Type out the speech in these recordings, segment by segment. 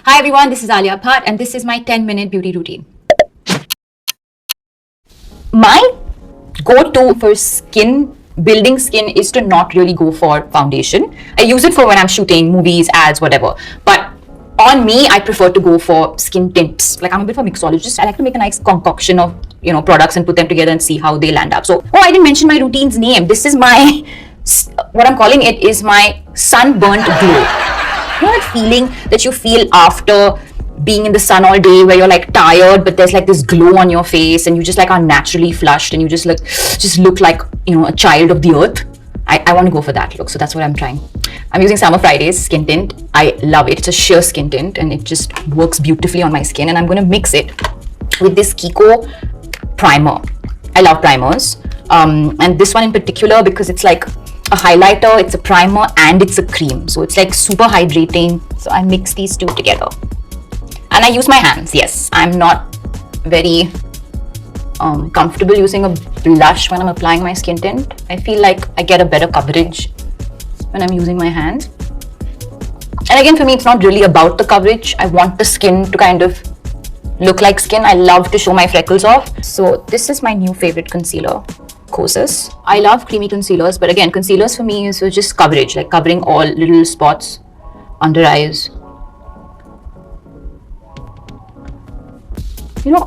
Hi everyone, this is Alia Bhatt and this is my 10-minute beauty routine. My go-to for building skin is to not really go for foundation. I use it for when I'm shooting movies, ads, whatever. But on me, I prefer to go for skin tints. Like I'm a bit of a mixologist. I like to make a nice concoction of products and put them together and see how they land up. So, I didn't mention my routine's name. This is my, what I'm calling it is my sunburnt glow. You know that feeling that you feel after being in the sun all day where you're like tired but there's like this glow on your face and you just like are naturally flushed and you just look like a child of the earth. I want to go for that look, so that's what I'm trying. I'm using Summer Fridays skin tint. I love it. It's a sheer skin tint and it just works beautifully on my skin, and I'm going to mix it with this Kiko primer. I love primers, and this one in particular because it's like a highlighter, it's a primer, and it's a cream, so it's like super hydrating. So I mix these two together and I use my hands. Yes, I'm not very comfortable using a blush when I'm applying my skin tint. I feel like I get a better coverage when I'm using my hands. And again, for me, it's not really about the coverage. I want the skin to kind of look like skin. I love to show my freckles off. So this is my new favorite concealer, Kosas. I love creamy concealers, but again, concealers for me is just coverage, like covering all little spots under eyes.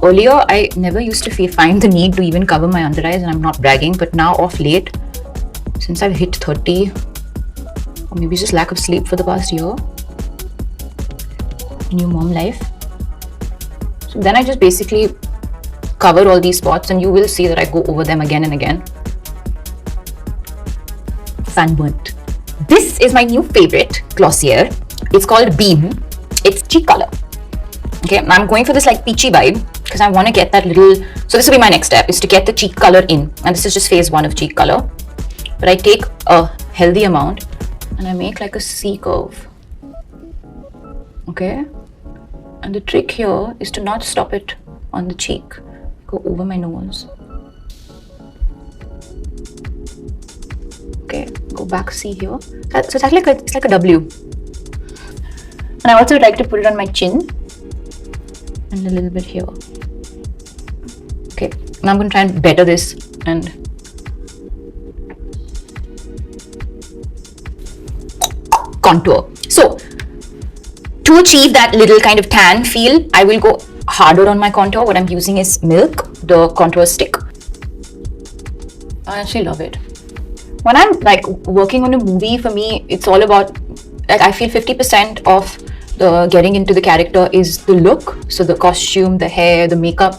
Earlier I never used to find the need to even cover my under eyes, and I'm not bragging, but now of late, since I've hit 30, or maybe just lack of sleep for the past year, new mom life, so then I just basically cover all these spots, and you will see that I go over them again and again. Sunburnt. This is my new favorite Glossier. It's called Beam. It's cheek color. Okay, I'm going for this like peachy vibe because I want to get that little, so this will be my next step, is to get the cheek color in, and this is just phase 1 of cheek color. But I take a healthy amount and I make like a C curve. Okay, and the trick here is to not stop it on the cheek, go over my nose. Okay, go back C here. So it's actually it's like a W. And I also like to put it on my chin and a little bit here. Okay, now I'm going to try and better this and contour. So to achieve that little kind of tan feel, I will go harder on my contour. What I'm using is Milk, the contour stick. I actually love it. When I'm like working on a movie, for me, it's all about, like, I feel 50% of the getting into the character is the look. So the costume, the hair, the makeup.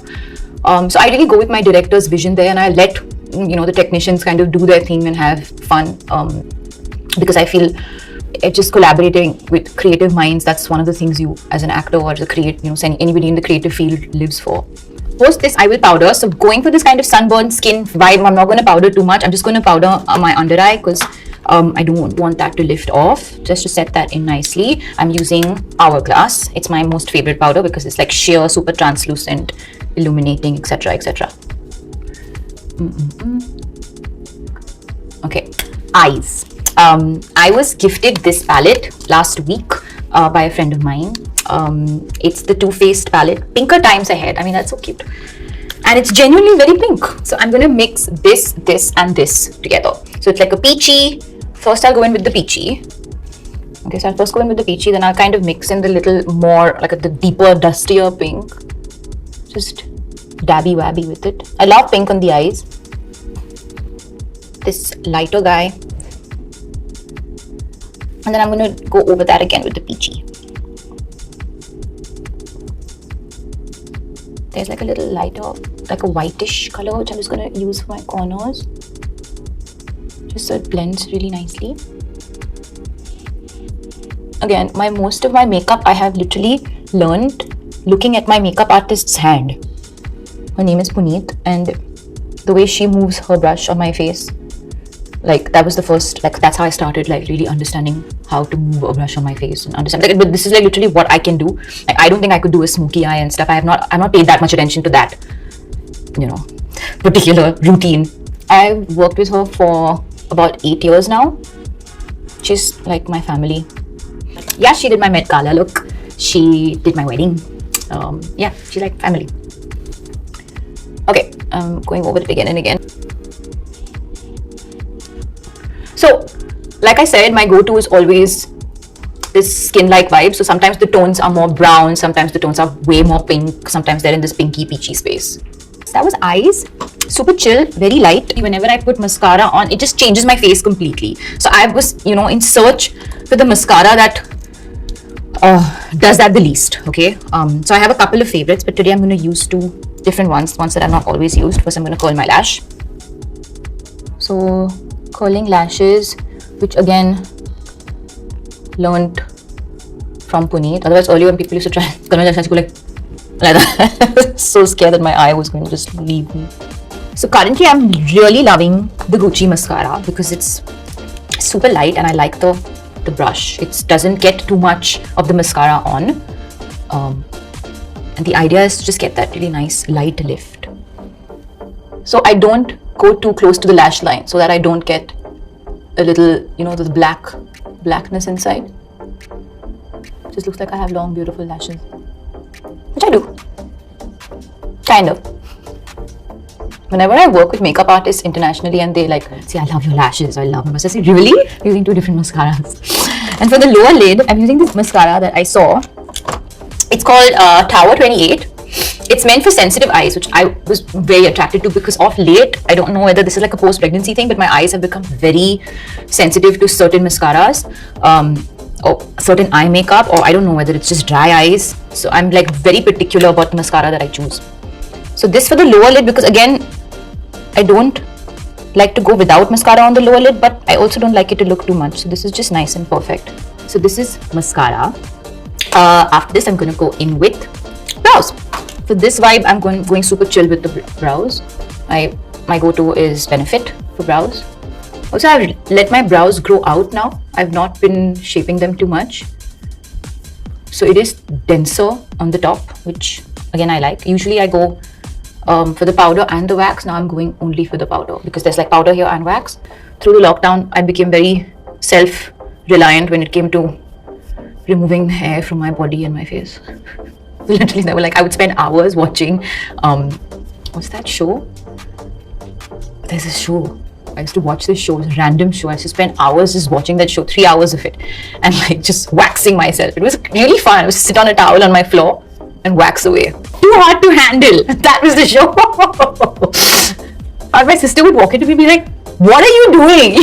So I really go with my director's vision there, and I let the technicians kind of do their thing and have fun, because I feel just collaborating with creative minds, that's one of the things you as an actor or as a anybody in the creative field lives for. Post this, I will powder. So going for this kind of sunburned skin vibe, I'm not going to powder too much. I'm just going to powder my under eye because I don't want that to lift off. Just to set that in nicely, I'm using Hourglass. It's my most favorite powder because it's like sheer, super translucent, illuminating, etc, etc. Okay, eyes. I was gifted this palette last week by a friend of mine. It's the Too Faced palette, Pinker Times Ahead. I mean, that's so cute, and it's genuinely very pink. So I'm going to mix this and this together. So it's like a peachy. First I'll go in with the peachy. Okay, so I'll first go in with the peachy, then I'll kind of mix in the little more, like the deeper, dustier pink. Just dabby wabby with it. I love pink on the eyes. This lighter guy. And then I'm going to go over that again with the peachy. There's like a little lighter, like a whitish color, which I'm just going to use for my corners, just so it blends really nicely. Again, most of my makeup I have literally learned looking at my makeup artist's hand. Her name is Puneet, and the way she moves her brush on my face, like that was the first, like that's how I started like really understanding how to move a brush on my face and understand. Like, but this is like literally what I can do. Like, I don't think I could do a smoky eye and stuff. I'm not paid that much attention to that, particular routine. I've worked with her for about 8 years now. She's like my family. Yeah, she did my Met Gala look. She did my wedding. Yeah, she's like family. Okay, I'm going over it again and again. So, like I said, my go-to is always this skin-like vibe. So sometimes the tones are more brown, sometimes the tones are way more pink, sometimes they're in this pinky peachy space. So that was eyes. Super chill, very light. Whenever I put mascara on, it just changes my face completely. So I was, in search for the mascara that does that the least. Okay. So I have a couple of favorites, but today I'm going to use two different ones that I've not always used. First, I'm going to curl my lash. So curling lashes, which again learned from Puneet. Otherwise, earlier when people used to try curl my lashes, I would go like that. So scared that my eye was going to just leave me. So currently, I'm really loving the Gucci mascara because it's super light and I like the brush. It doesn't get too much of the mascara on. And the idea is to just get that really nice light lift. So I don't go too close to the lash line so that I don't get a little, the blackness inside. Just looks like I have long, beautiful lashes. Which I do. Kind of. Whenever I work with makeup artists internationally and they say, I love your lashes, I love them. I say, really? I'm using two different mascaras. And for the lower lid, I'm using this mascara that I saw. It's called Tower 28. It's meant for sensitive eyes, which I was very attracted to because of late, I don't know whether this is like a post-pregnancy thing, but my eyes have become very sensitive to certain mascaras or certain eye makeup, or I don't know whether it's just dry eyes. So I'm very particular about the mascara that I choose. So this for the lower lid because again, I don't like to go without mascara on the lower lid, but I also don't like it to look too much. So this is just nice and perfect. So this is mascara. After this, I'm going to go in with brows. For this vibe, I'm going super chill with the brows. My go-to is Benefit for brows. Also, I've let my brows grow out now. I've not been shaping them too much. So it is denser on the top, which again I like. Usually I go for the powder and the wax. Now I'm going only for the powder because there's powder here and wax. Through the lockdown, I became very self-reliant when it came to removing hair from my body and my face. Literally, they were I would spend hours watching, what's that show? There's a show. I used to watch this show, this random show. I used to spend hours just watching that show, 3 hours of it, and just waxing myself. It was really fun. I would sit on a towel on my floor and wax away. Too hard to handle. That was the show. And my sister would walk into me and be like, what are you doing?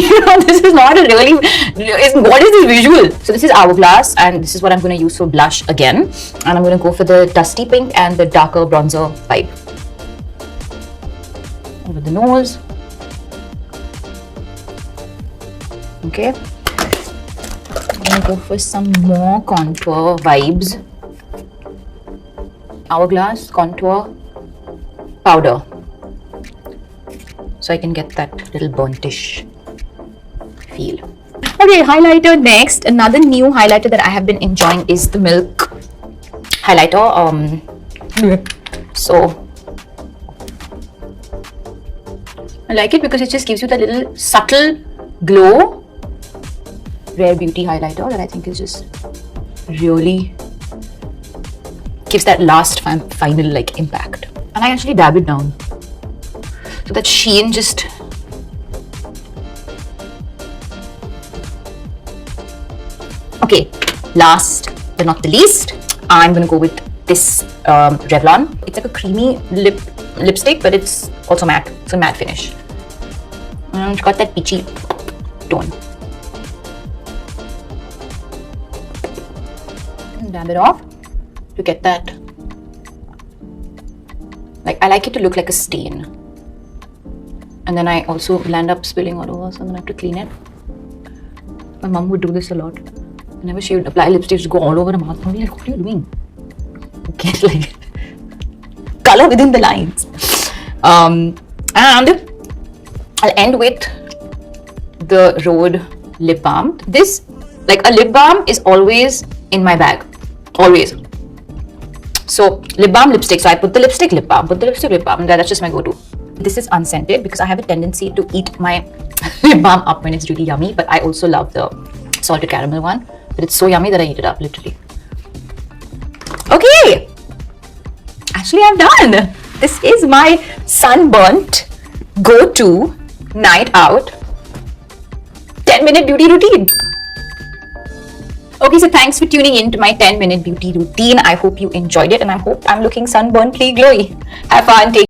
This is not a really, what is this visual? So this is Hourglass and this is what I'm going to use for blush again. And I'm going to go for the dusty pink and the darker bronzer vibe. Over the nose. Okay. I'm going to go for some more contour vibes. Hourglass, contour, powder. So I can get that little burntish feel. Okay, highlighter next. Another new highlighter that I have been enjoying is the Milk highlighter. So I like it because it just gives you that little subtle glow. Rare Beauty highlighter that I think is just really gives that last final impact. And I actually dab it down. So that sheen just okay. Last but not the least, I'm gonna go with this Revlon. It's like a creamy lipstick, but it's also matte. It's a matte finish. And it's got that peachy tone. And dab it off to get that. I like it to look like a stain. And then I also land up spilling all over, so I'm gonna have to clean it. My mom would do this a lot. Whenever she would apply lipstick, to go all over her mouth. I'd be like, what are you doing? Get color within the lines. And I'll end with the Rhode lip balm. This, a lip balm is always in my bag. Always. So, lip balm, lipstick. So I put the lipstick, lip balm, put the lipstick, lip balm. That's just my go-to. This is unscented because I have a tendency to eat my lip balm up when it's really yummy, but I also love the salted caramel one. But it's so yummy that I eat it up, literally. Okay, actually I'm done. This is my sunburnt go-to night out 10-minute beauty routine. Okay, so thanks for tuning in to my 10-minute beauty routine. I hope you enjoyed it and I hope I'm looking sunburntly glowy. Have fun. Take